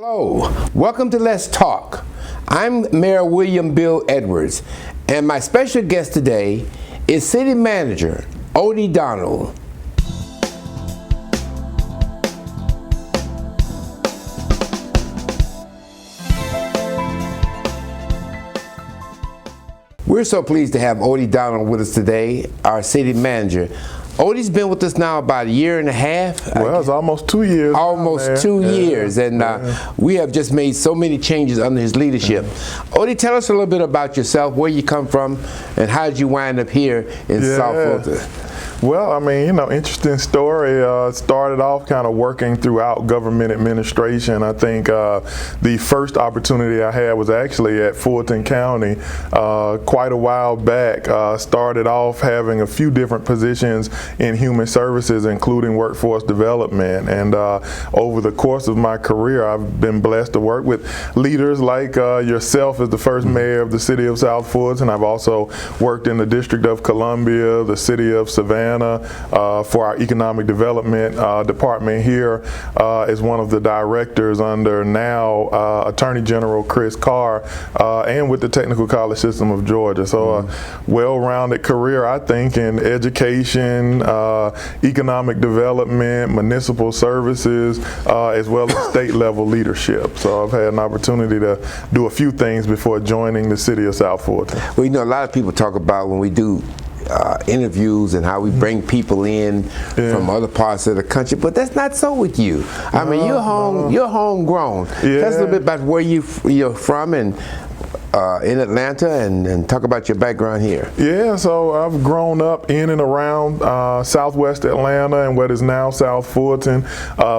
Hello, welcome to Let's Talk. I'm Mayor William Bill Edwards, and my special guest today is City Manager Odie Donald. We're so pleased to have Odie Donald with us today, our City Manager. Odie's been with us now about a year and a half. Well, it's almost 2 years. Almost 2 years, and we have just made so many changes under his leadership. Odie, tell us a little bit about yourself, where you come from, and how did you wind up here in South Florida? Well, I mean, interesting story. Started off kind of working throughout government administration. I think the first opportunity I had was actually at Fulton County quite a while back. Started off having a few different positions in human services, including workforce development. And over the course of my career, I've been blessed to work with leaders like yourself as the first mayor of the city of South Fulton. I've also worked in the District of Columbia, the city of Savannah, for our economic development department here as one of the directors under now Attorney General Chris Carr, and with the Technical College System of Georgia. So a well-rounded career, I think, in education, economic development, municipal services, as well as state-level leadership. So I've had an opportunity to do a few things before joining the city of South Fulton. Well, a lot of people talk about when we do interviews and how we bring people in from other parts of the country, but that's not so with you. I mean, you're homegrown. Tell us a little bit about where you're from and in Atlanta, and talk about your background here. Yeah, so I've grown up in and around Southwest Atlanta and what is now South Fulton,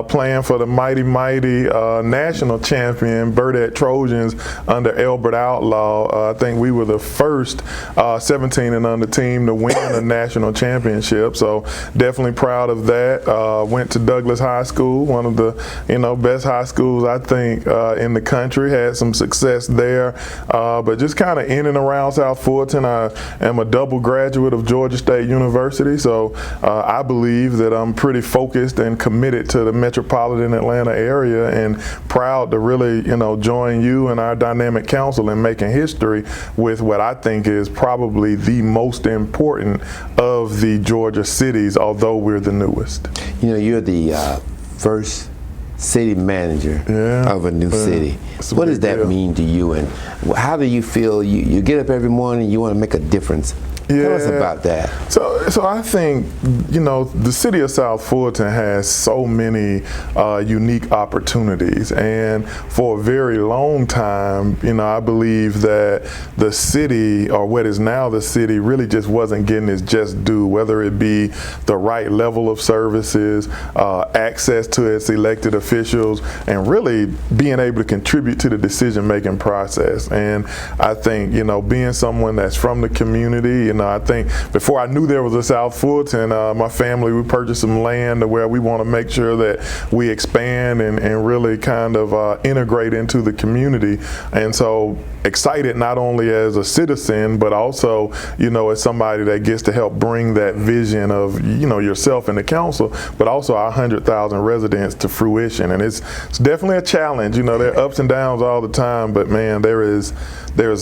playing for the mighty national champion Burdette Trojans under Elbert Outlaw. I think we were the first 17 and under team to win a national championship, so definitely proud of that. Went to Douglas High School, one of the best high schools I think in the country. Had some success there. But just kind of in and around South Fulton. I am a double graduate of Georgia State University, so I believe that I'm pretty focused and committed to the metropolitan Atlanta area, and proud to really, join you and our dynamic council in making history with what I think is probably the most important of the Georgia cities, although we're the newest. You're the first city manager of a new city. What does that mean to you, and how do you feel? You get up every morning, you want to make a difference. Tell us about that. So I think, the city of South Fulton has so many unique opportunities, and for a very long time, I believe that the city, or what is now the city, really just wasn't getting its just due, whether it be the right level of services, access to its elected officials, and really being able to contribute to the decision-making process. And I think, being someone that's from the community, I think before I knew there was a South Fulton, my family, we purchased some land to where we want to make sure that we expand and really kind of integrate into the community. And so excited not only as a citizen, but also, as somebody that gets to help bring that vision of, yourself and the council, but also our 100,000 residents to fruition. And it's definitely a challenge. There are ups and downs all the time, but man, there is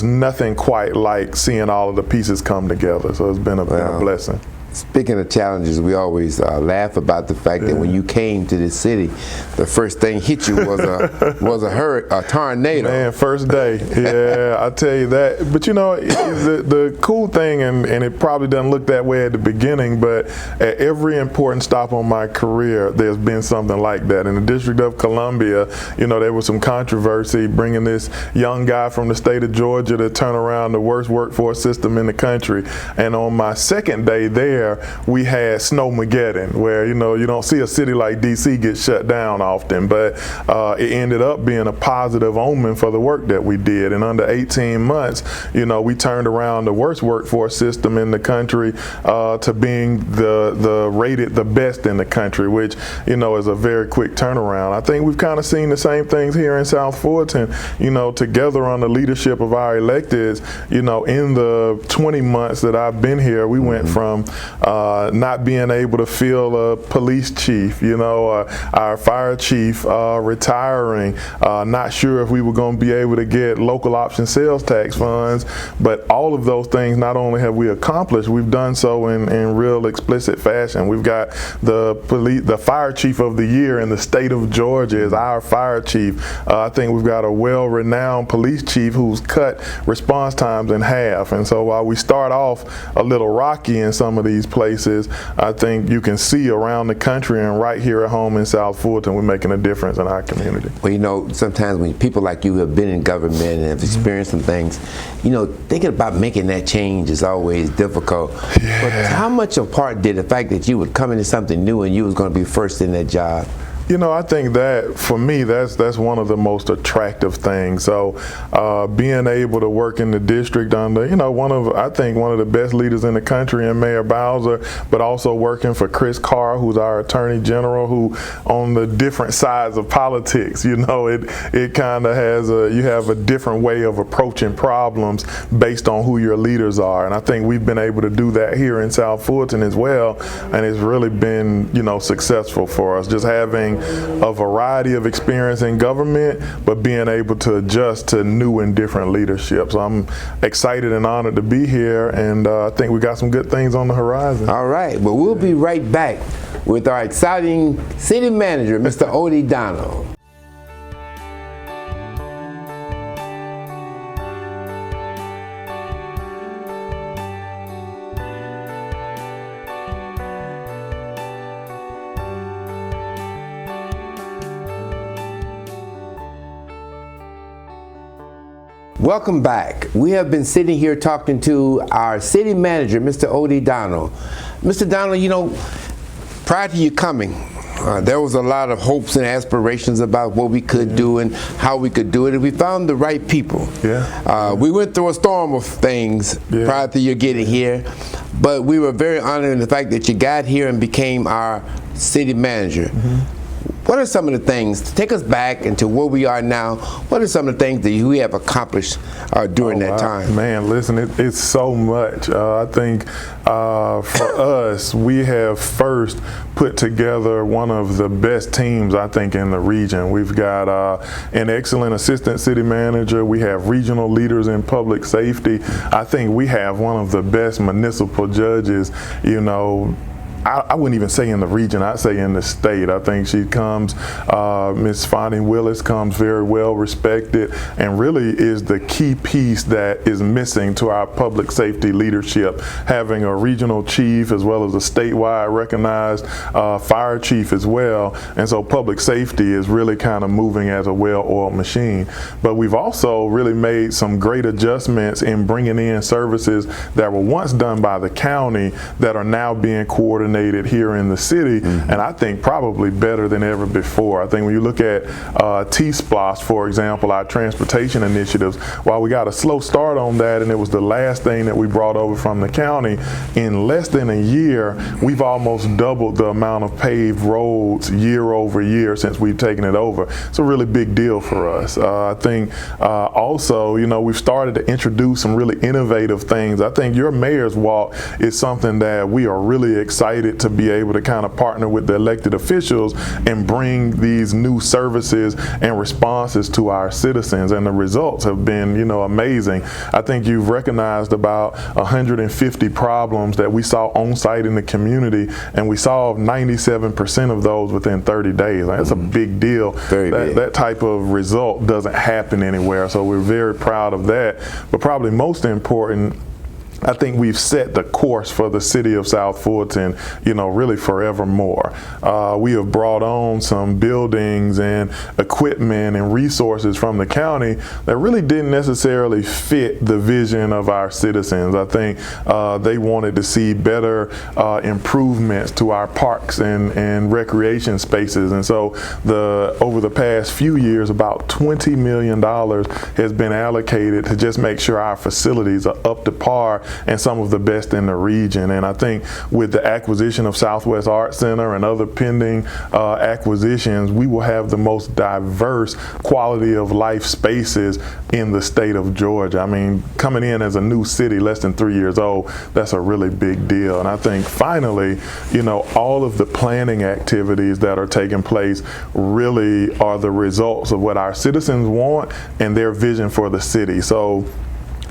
nothing quite like seeing all of the pieces come together. So it's been a blessing. Speaking of challenges, we always laugh about the fact that when you came to this city, the first thing hit you was a tornado. Man, first day. Yeah, I tell you that. But the cool thing, and it probably doesn't look that way at the beginning, but at every important stop on my career, there's been something like that. In the District of Columbia, there was some controversy bringing this young guy from the state of Georgia to turn around the worst workforce system in the country. And on my second day there, we had Snowmageddon, where you don't see a city like DC get shut down often, but it ended up being a positive omen for the work that we did. And under 18 months, we turned around the worst workforce system in the country to being the rated the best in the country, which is a very quick turnaround. I think we've kind of seen the same things here in South Fulton. Together on the leadership of our electeds, in the 20 months that I've been here, we went from not being able to fill a police chief, our fire chief retiring, not sure if we were going to be able to get local option sales tax funds. But all of those things, not only have we accomplished, we've done so in real explicit fashion. We've got the fire chief of the year in the state of Georgia is our fire chief. I think we've got a well-renowned police chief who's cut response times in half. And so while we start off a little rocky in some of these places, I think you can see around the country and right here at home in South Fulton, we're making a difference in our community. Well, sometimes when people like you have been in government and have experienced some things, thinking about making that change is always difficult. Yeah. But how much of part did the fact that you would come into something new and you was going to be first in that job? I think that for me, that's one of the most attractive things. So being able to work in the district under, one of the best leaders in the country in Mayor Bowser, but also working for Chris Carr, who's our Attorney General, who on the different sides of politics, it kind of has you have a different way of approaching problems based on who your leaders are. And I think we've been able to do that here in South Fulton as well. And it's really been, successful for us, just having a variety of experience in government, but being able to adjust to new and different leadership. So I'm excited and honored to be here, and I think we got some good things on the horizon. All right, well, we'll be right back with our exciting city manager, Mr. Odie Donald. Welcome back. We have been sitting here talking to our city manager, Mr. Odie Donald. Mr. Donald, prior to you coming, there was a lot of hopes and aspirations about what we could do and how we could do it, and we found the right people. Yeah. We went through a storm of things prior to you getting here, but we were very honored in the fact that you got here and became our city manager. What are some of the things, to take us back into where we are now, what are some of the things that we have accomplished during that time? Man, listen, it's so much. I think for us, we have first put together one of the best teams, I think, in the region. We've got an excellent assistant city manager. We have regional leaders in public safety. I think we have one of the best municipal judges, I wouldn't even say in the region, I'd say in the state. I think she comes, Ms. Fonnie Willis comes very well respected and really is the key piece that is missing to our public safety leadership. Having a regional chief as well as a statewide recognized fire chief as well. And so public safety is really kind of moving as a well-oiled machine. But we've also really made some great adjustments in bringing in services that were once done by the county that are now being coordinated here in the city, and I think probably better than ever before. I think when you look at T-SPLOS, for example, our transportation initiatives, while we got a slow start on that and it was the last thing that we brought over from the county, in less than a year, we've almost doubled the amount of paved roads year over year since we've taken it over. It's a really big deal for us. I think also, we've started to introduce some really innovative things. I think your mayor's walk is something that we are really excited to be able to kind of partner with the elected officials and bring these new services and responses to our citizens, and the results have been, amazing. I think you've recognized about 150 problems that we saw on site in the community, and we solved 97% of those within 30 days. That's a big deal. Very big. That type of result doesn't happen anywhere, so we're very proud of that. But probably most important, I think we've set the course for the city of South Fulton, really forevermore. We have brought on some buildings and equipment and resources from the county that really didn't necessarily fit the vision of our citizens. I think they wanted to see better improvements to our parks and recreation spaces. And so over the past few years, about $20 million has been allocated to just make sure our facilities are up to par and some of the best in the region. And I think with the acquisition of Southwest Art Center and other pending acquisitions, we will have the most diverse quality of life spaces in the state of Georgia. I mean, coming in as a new city less than 3 years old, that's a really big deal. And I think finally, all of the planning activities that are taking place really are the results of what our citizens want and their vision for the city. So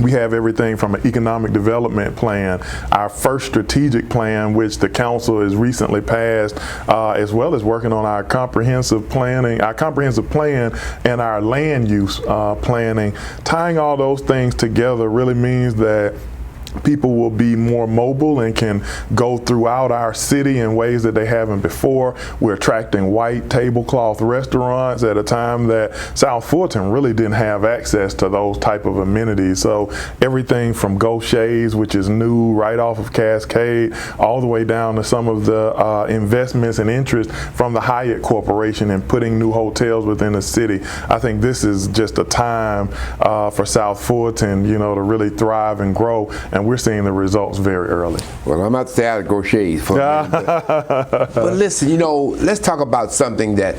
we have everything from an economic development plan, our first strategic plan, which the council has recently passed, as well as working on our comprehensive plan and our land use planning. Tying all those things together really means that people will be more mobile and can go throughout our city in ways that they haven't before. We're attracting white tablecloth restaurants at a time that South Fulton really didn't have access to those type of amenities. So everything from Gaucher's, which is new right off of Cascade, all the way down to some of the investments and interest from the Hyatt Corporation in putting new hotels within the city. I think this is just a time for South Fulton, to really thrive and grow. And we're seeing the results very early. Well, I'm about to stay out of Gaucher's for a minute, but listen, let's talk about something that,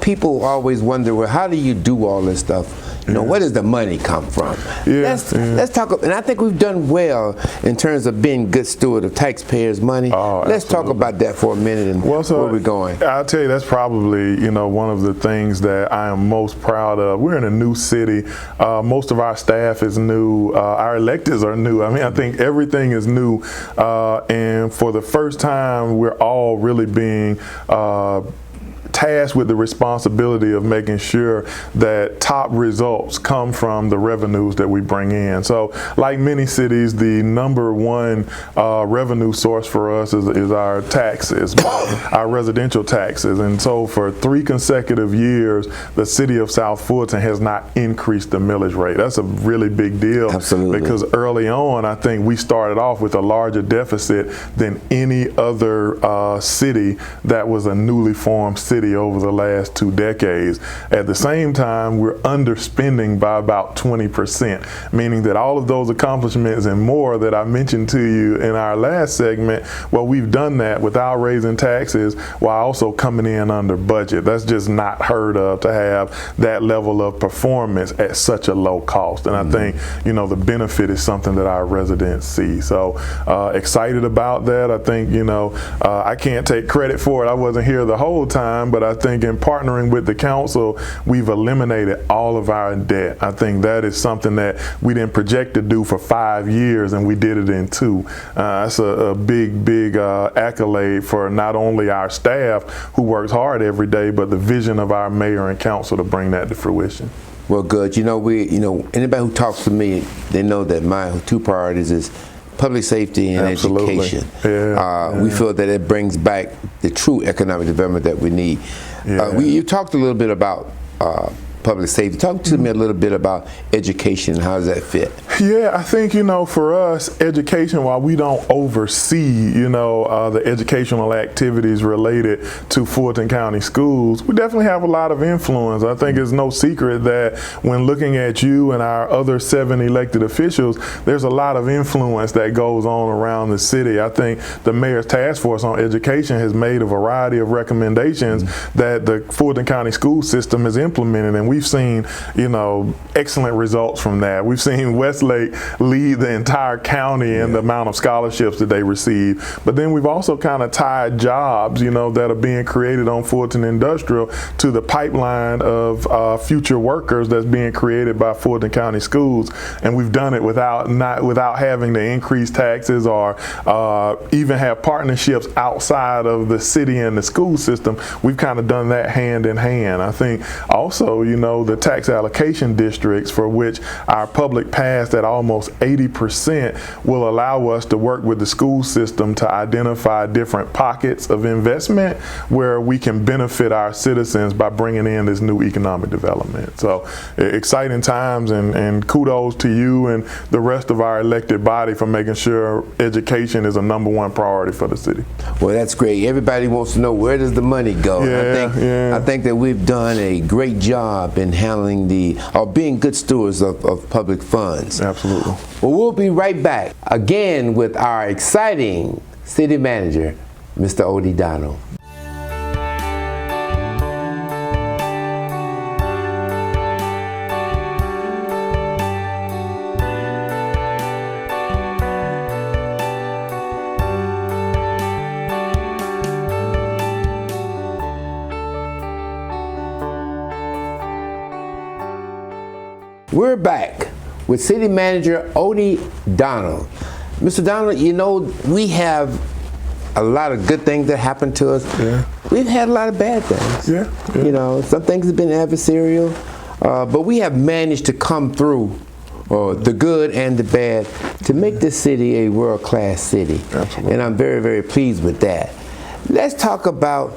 people always wonder, well, how do you do all this stuff? Where does the money come from? Let's talk, and I think we've done well in terms of being good steward of taxpayers' money. Let's talk about that for a minute and where we're going. I'll tell you, that's probably, one of the things that I am most proud of. We're in a new city. Most of our staff is new. Our electeds are new. I mean, I think everything is new. And for the first time, we're all really being tasked with the responsibility of making sure that top results come from the revenues that we bring in. So like many cities, the number one revenue source for us is our taxes, our residential taxes. And so for 3 consecutive years, the city of South Fulton has not increased the millage rate. That's a really big deal. Absolutely. Because early on, I think we started off with a larger deficit than any other city that was a newly formed city over the last 2 decades. At the same time, we're underspending by about 20%, meaning that all of those accomplishments and more that I mentioned to you in our last segment, well, we've done that without raising taxes while also coming in under budget. That's just not heard of, to have that level of performance at such a low cost. And I think, the benefit is something that our residents see. So excited about that. I think, I can't take credit for it. I wasn't here the whole time, but I think in partnering with the council, we've eliminated all of our debt. I think that is something that we didn't project to do for 5 years, and we did it in 2. That's a big accolade for not only our staff who works hard every day, but the vision of our mayor and council to bring that to fruition. Well, good. Anybody who talks to me, they know that my 2 priorities is public safety and education. We feel that it brings back the true economic development that we need. You talked a little bit about public safety. Talk to me a little bit about education and how does that fit? Yeah, I think, for us, education, while we don't oversee, the educational activities related to Fulton County schools, we definitely have a lot of influence. I think it's no secret that when looking at you and our other 7 elected officials, there's a lot of influence that goes on around the city. I think the mayor's task force on education has made a variety of recommendations that the Fulton County school system has implemented, and we've seen, excellent results from that. We've seen Westlake lead the entire county in the amount of scholarships that they receive. But then we've also kind of tied jobs, that are being created on Fulton Industrial to the pipeline of future workers that's being created by Fulton County schools. And we've done it without having to increase taxes or even have partnerships outside of the city and the school system. We've kind of done that hand in hand. I think also, the tax allocation districts, for which our public passed at almost 80%, will allow us to work with the school system to identify different pockets of investment where we can benefit our citizens by bringing in this new economic development. So exciting times, and kudos to you and the rest of our elected body for making sure education is a #1 priority for the city. Well, that's great. Everybody wants to know, where does the money go? I think that we've done a great job in handling being good stewards of public funds. Absolutely. Well, we'll be right back again with our exciting city manager, Mr. Odie Donald. We're back with City Manager Odie Donald. Mr. Donald, you know, we have a lot of good things that happen to us. Yeah. We've had a lot of bad things. Yeah. You know, some things have been adversarial, but we have managed to come through the good and the bad to make this city a world-class city. Absolutely. And I'm very, very pleased with that. Let's talk about,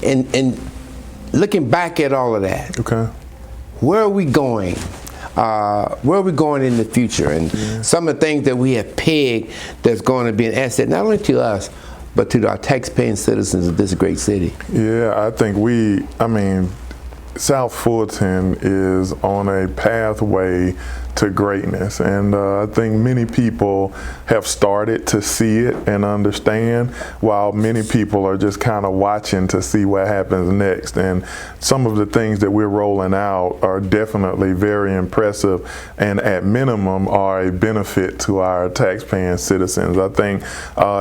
and looking back at all of that. Okay. Where are we going? Where are we going in the future? And some of the things that we have pegged that's going to be an asset, not only to us, but to our tax-paying citizens of this great city. Yeah, I think South Fulton is on a pathway to greatness, and I think many people have started to see it and understand, while many people are just kind of watching to see what happens next. And some of the things that we're rolling out are definitely very impressive, and at minimum are a benefit to our taxpaying citizens. I think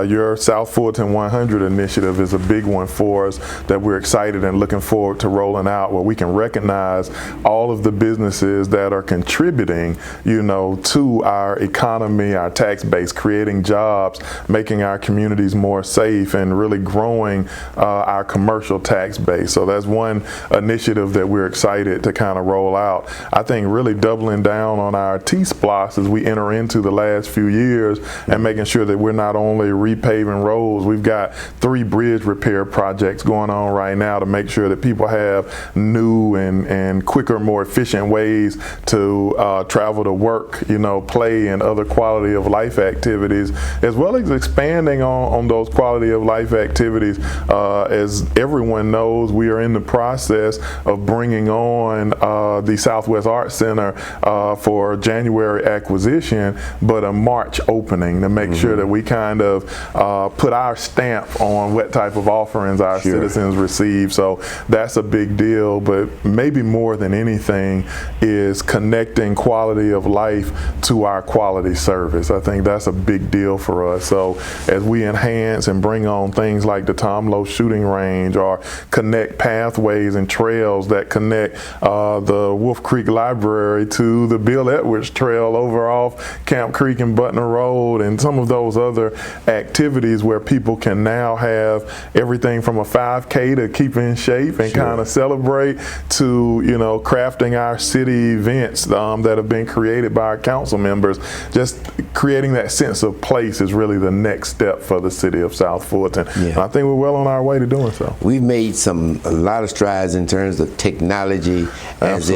your South Fulton 100 initiative is a big one for us that we're excited and looking forward to rolling out, where we can recognize all of the businesses that are contributing, you know, to our economy, our tax base, creating jobs, making our communities more safe, and really growing our commercial tax base. So that's one initiative that we're excited to kind of roll out. I think really doubling down on our T-SPLOS as we enter into the last few years, and making sure that we're not only repaving roads, we've got 3 bridge repair projects going on right now to make sure that people have new and quicker, more efficient ways to travel to work, you know, play, and other quality of life activities, as well as expanding on those quality of life activities. As everyone knows, we are in the process of bringing on the Southwest Arts Center for January acquisition, but a March opening, to make sure that we kind of put our stamp on what type of offerings our citizens receive. So that's a big deal, but maybe more than anything is connecting quality of life to our quality service. I think that's a big deal for us. So as we enhance and bring on things like the Tom Lowe shooting range, or connect pathways and trails that connect the Wolf Creek Library to the Bill Edwards Trail over off Camp Creek and Butner Road, and some of those other activities where people can now have everything from a 5K to keep in shape and kind of celebrate, to, you know, crafting our city events that have been created by our council members. Just creating that sense of place is really the next step for the city of South Fulton. And I think we're well on our way to doing so. We've made a lot of strides in terms of technology as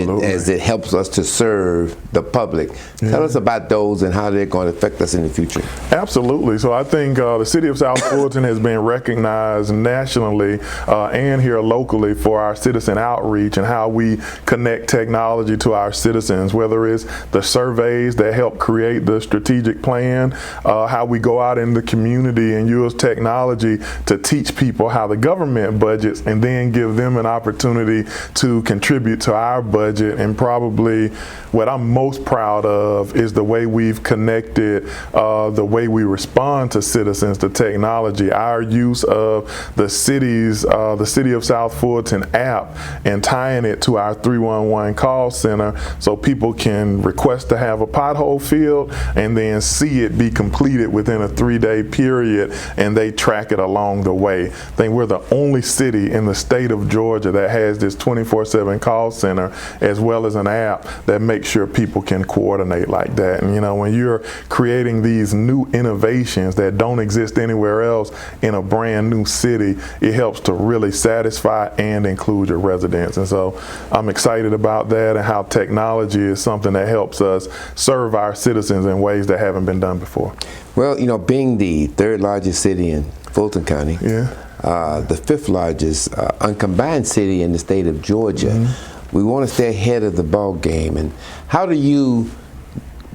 it helps us to serve the public. Tell us about those and how they're going to affect us in the future. Absolutely. So I think the city of South Fulton has been recognized nationally and here locally for our citizen outreach and how we connect technology to our citizens, whether it's the surveys that help create the strategic plan, how we go out in the community and use technology to teach people how the government budgets, and then give them an opportunity to contribute to our budget. And probably what I'm most proud of is the way we've connected the way we respond to citizens to technology. Our use of the City of South Fulton app and tying it to our 311 call center, so people can request to have a pothole filled and then see it be completed within a 3-day period, and they track it along the way. I think we're the only city in the state of Georgia that has this 24/7 call center, as well as an app that makes sure people can coordinate like that. And you know, when you're creating these new innovations that don't exist anywhere else in a brand new city, it helps to really satisfy and include your residents. And so I'm excited about that, and how technology is something that helps us serve our citizens in ways that haven't been done before. Well, you know, being the 3rd largest city in Fulton County, the 5th largest uncombined city in the state of Georgia, we want to stay ahead of the ball game. And how do you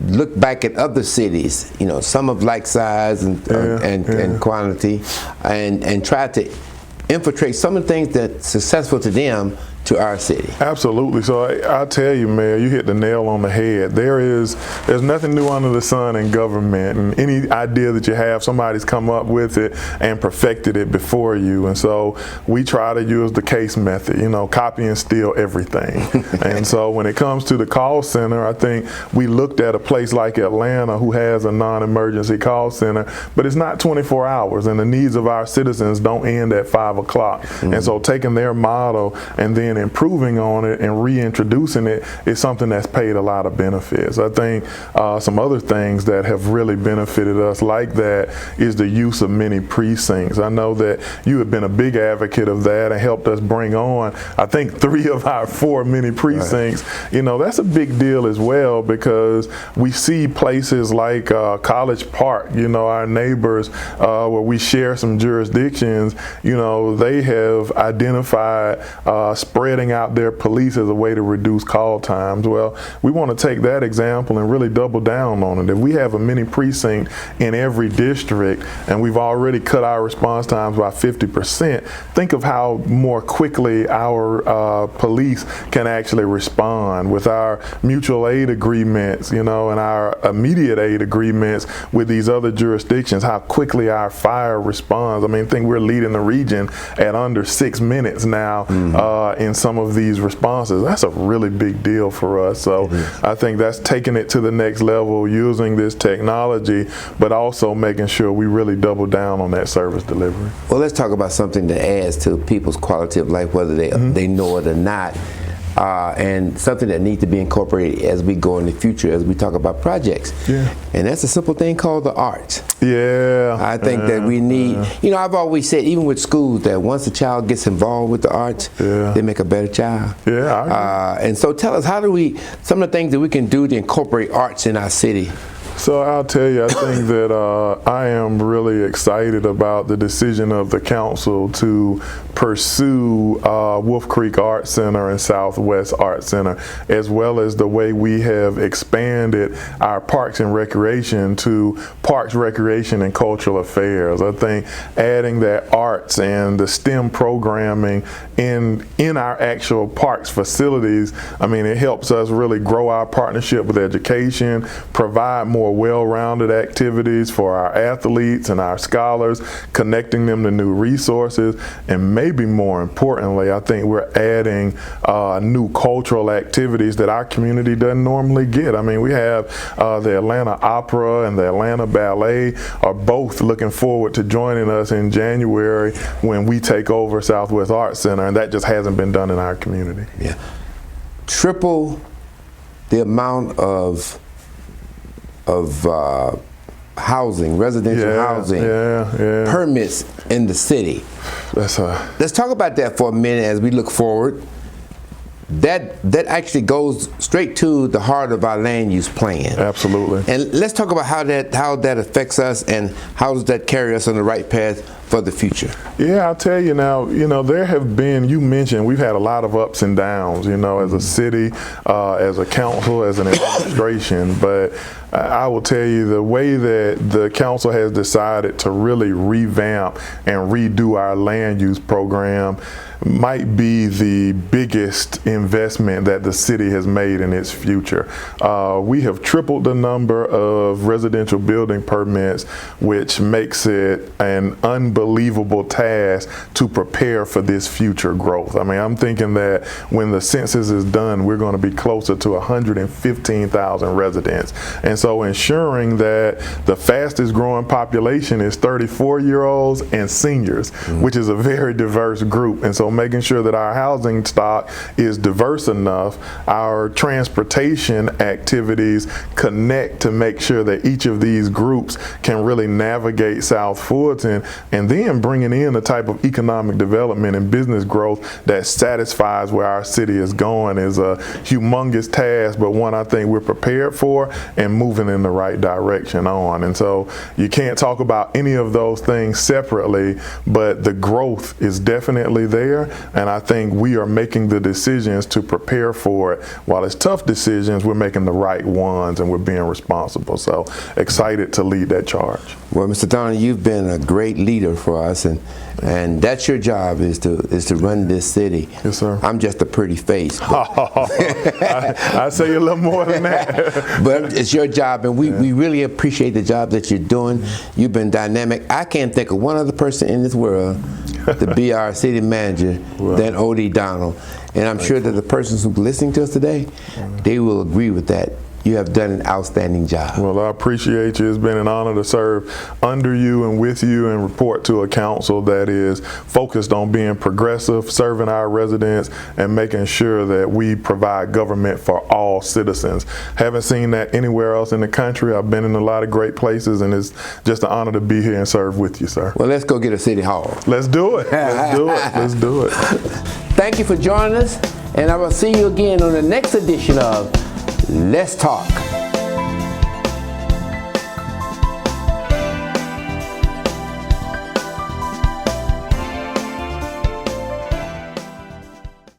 look back at other cities, some of like size and quantity, and try to infiltrate some of the things that's successful to them to our city. Absolutely. So I'll tell you, Mayor, you hit the nail on the head. There's nothing new under the sun in government, and any idea that you have, somebody's come up with it and perfected it before you. And so we try to use the case method, copy and steal everything. And so when it comes to the call center, I think we looked at a place like Atlanta who has a non-emergency call center, but it's not 24 hours, and the needs of our citizens don't end at 5 o'clock. Mm-hmm. And so taking their model and then improving on it and reintroducing it is something that's paid a lot of benefits. I think some other things that have really benefited us like that is the use of mini precincts. I know that you have been a big advocate of that and helped us bring on, I think, 3 of our 4 mini precincts. Right. That's a big deal as well, because we see places like College Park, our neighbors, where we share some jurisdictions, they have identified spreading out their police as a way to reduce call times. Well, we want to take that example and really double down on it. If we have a mini precinct in every district and we've already cut our response times by 50%, think of how more quickly our police can actually respond with our mutual aid agreements, and our immediate aid agreements with these other jurisdictions, how quickly our fire responds. I think we're leading the region at under 6 minutes now in some of these responses. That's a really big deal for us. So I think that's taking it to the next level, using this technology, but also making sure we really double down on that service delivery. Well, let's talk about something that adds to people's quality of life, whether they know it or not, and something that needs to be incorporated as we go in the future, as we talk about projects. Yeah. And that's a simple thing called the arts. Yeah. I think that we need, I've always said, even with schools, that once a child gets involved with the arts, they make a better child. Yeah. And so tell us, some of the things that we can do to incorporate arts in our city. So I'll tell you, I think that I am really excited about the decision of the council to pursue Wolf Creek Art Center and Southwest Art Center, as well as the way we have expanded our Parks and Recreation to Parks, Recreation, and Cultural Affairs. I think adding that arts and the STEM programming in our actual parks facilities, it helps us really grow our partnership with education, provide more well-rounded activities for our athletes and our scholars, connecting them to new resources, and maybe more importantly, I think we're adding new cultural activities that our community doesn't normally get. We have the Atlanta Opera and the Atlanta Ballet are both looking forward to joining us in January when we take over Southwest Art Center, and that just hasn't been done in our community. Yeah. Triple the amount of housing, residential housing, permits in the city. Let's talk about that for a minute as we look forward. That actually goes straight to the heart of our land use plan. Absolutely. And let's talk about how that affects us and how does that carry us on the right path for the future. Yeah, I'll tell you now, there have been, you mentioned, we've had a lot of ups and downs, as a city, as a council, as an administration, but I will tell you the way that the council has decided to really revamp and redo our land use program might be the biggest investment that the city has made in its future. We have tripled the number of residential building permits, which makes it an unbelievable task to prepare for this future growth. I'm thinking that when the census is done, we're going to be closer to 115,000 residents. And so ensuring that the fastest growing population is 34-year-olds and seniors, which is a very diverse group. And so making sure that our housing stock is diverse enough, our transportation activities connect to make sure that each of these groups can really navigate South Fulton, and then bringing in the type of economic development and business growth that satisfies where our city is going is a humongous task, but one I think we're prepared for and moving in the right direction on. And so you can't talk about any of those things separately, but the growth is definitely there. there, and I think we are making the decisions to prepare for it. While it's tough decisions, we're making the right ones, and we're being responsible. So excited to lead that charge. Well, Mr. Donald, you've been a great leader for us, and that's your job, is to run this city. Yes, sir. I'm just a pretty face. I say a little more than that. But it's your job, and we really appreciate the job that you're doing. You've been dynamic. I can't think of one other person in this world to be our city manager than Odie Donald. And I'm sure that the persons who are listening to us today, they will agree with that. You have done an outstanding job. Well, I appreciate you. It's been an honor to serve under you and with you and report to a council that is focused on being progressive, serving our residents, and making sure that we provide government for all citizens. Haven't seen that anywhere else in the country. I've been in a lot of great places, and it's just an honor to be here and serve with you, sir. Well, let's go get a city hall. Let's do it. Let's do it. Let's do it. Thank you for joining us, and I will see you again on the next edition of Let's Talk.